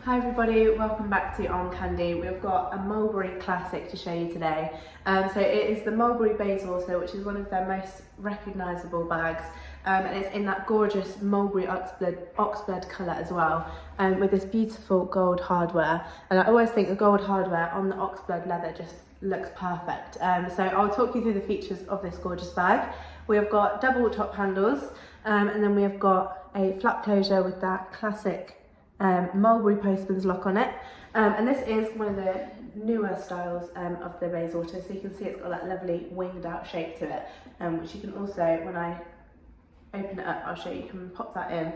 Hi everybody, welcome back to Armcandy. We've got a Mulberry classic to show you today. So it is the Mulberry Bayswater, which is one of their most recognisable bags, and it's in that gorgeous mulberry oxblood colour as well, with this beautiful gold hardware. And I always think the gold hardware on the oxblood leather just looks perfect. So I'll talk you through the features of this gorgeous bag. We have got double top handles, and then we have got a flap closure with that classic mulberry postman's lock on it, and this is one of the newer styles of the Bayswater, so you can see it's got that lovely winged out shape to it, which you can also, when I open it up, I'll show you, you can pop that in,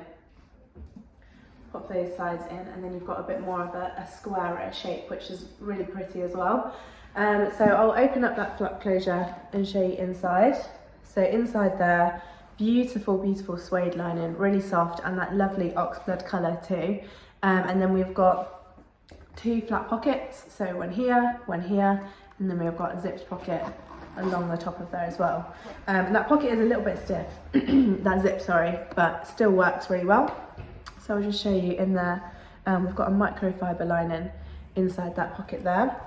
pop those sides in, and then you've got a bit more of a squarer shape, which is really pretty as well. So I'll open up that flap closure and show you inside. So inside there, beautiful suede lining, really soft, and that lovely oxblood colour too. And then we've got two flat pockets, so one here, and then we've got a zipped pocket along the top of there as well. And that pocket is a little bit stiff, that zip, sorry, but still works really well. So I'll just show you in there, we've got a microfiber lining inside that pocket there.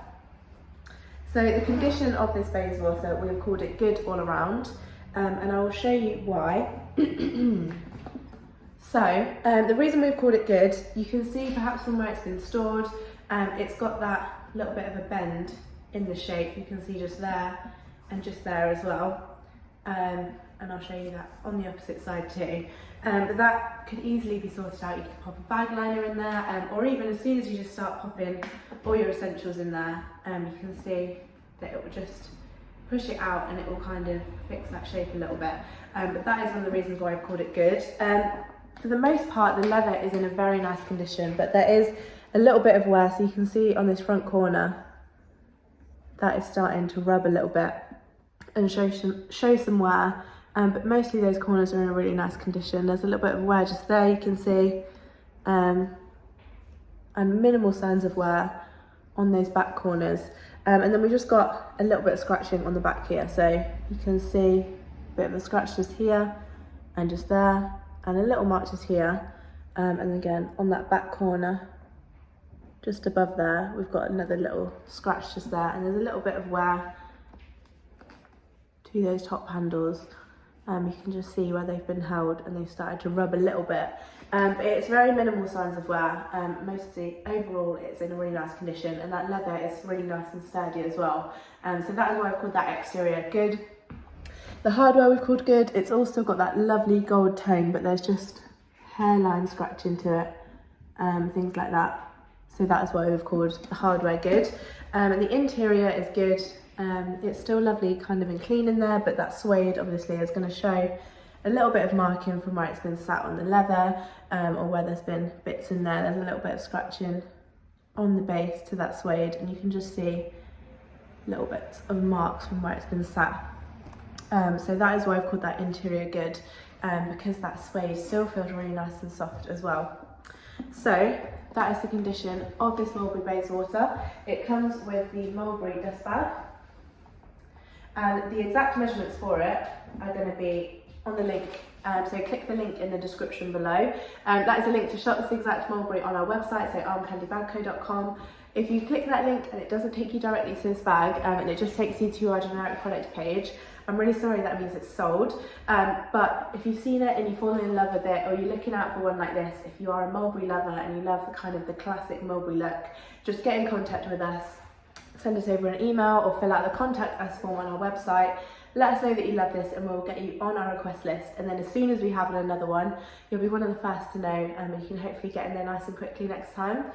So the condition of this Bayswater, we've called it good all around. And I will show you why. So the reason we've called it good, you can see perhaps from where it's been stored, it's got that little bit of a bend in the shape. You can see just there and just there as well. And I'll show you that on the opposite side too. But that could easily be sorted out. You can pop a bag liner in there, or even as soon as you just start popping all your essentials in there, you can see that it will just push it out and it will kind of fix that shape a little bit. But that is one of the reasons why I've called it good. For the most part, the leather is in a very nice condition, but there is a little bit of wear, so you can see on this front corner that is starting to rub a little bit and show some wear, but mostly those corners are in a really nice condition. There's a little bit of wear just there, you can see, and minimal signs of wear on those back corners. And then we just got a little bit of scratching on the back here, so you can see a bit of a scratch just here and just there, and a little mark just here, and again on that back corner just above there we've got another little scratch just there, and there's a little bit of wear to those top handles. You can just see where they've been held and they've started to rub a little bit, but it's very minimal signs of wear. Mostly overall it's in a really nice condition, and that leather is really nice and sturdy as well, so that is why I've called that exterior good. The hardware we've called good. It's also got that lovely gold tone, but there's just hairline scratching to it, things like that, so that is why we've called the hardware good. And the interior is good. It's still lovely kind of and clean in there, but that suede obviously is going to show a little bit of marking from where it's been sat on the leather, or where there's been bits in there. There's a little bit of scratching on the base to that suede, and you can just see little bits of marks from where it's been sat. So that is why I've called that interior good, because that suede still feels really nice and soft as well. So that is the condition of this Mulberry Bayswater. It comes with the Mulberry dust bag, and the exact measurements for it are going to be on the link, so click the link in the description below. That is a link to shop this exact Mulberry on our website, so armcandybagco.com. If you click that link and it doesn't take you directly to this bag, and it just takes you to our generic product page, I'm really sorry, that means it's sold. But if you've seen it and you've fallen in love with it, or you're looking out for one like this, if you are a Mulberry lover and you love the classic Mulberry look, just get in contact with us. Send us over an email or fill out the contact us form on our website. Let us know that you love this and we'll get you on our request list. And then as soon as we have another one, you'll be one of the first to know, and you can hopefully get in there nice and quickly next time.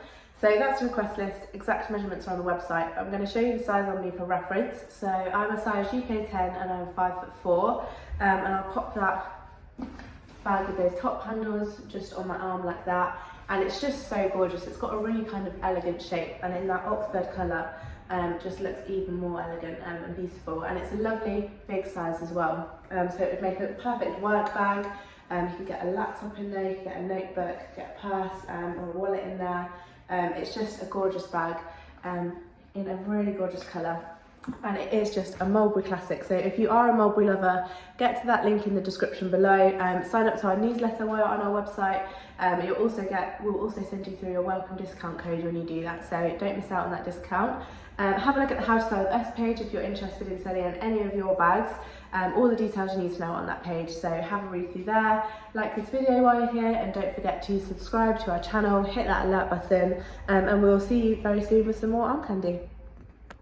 So that's the request list. Exact measurements are on the website. I'm going to show you the size on me for reference. So I'm a size UK 10 and I'm 5'4", and I'll pop that bag with those top handles just on my arm like that, and it's just so gorgeous. It's got a really kind of elegant shape, and in that oxblood colour, just looks even more elegant and beautiful, and it's a lovely big size as well, so it would make a perfect work bag. You could get a laptop in there, you could get a notebook, get a purse, or a wallet in there. It's just a gorgeous bag, in a really gorgeous colour. and it is just a Mulberry classic. So if you are a Mulberry lover, get to that link in the description below, sign up to our newsletter while you're on our website. We'll also send you through your welcome discount code when you do that, so don't miss out on that discount. Have a look at the How to Sell with Us page if you're interested in selling on any of your bags. All the details you need to know on that page, so have a read through there. Like this video while you're here, and don't forget to subscribe to our channel, hit that alert button, and we'll see you very soon with some more Armcandy.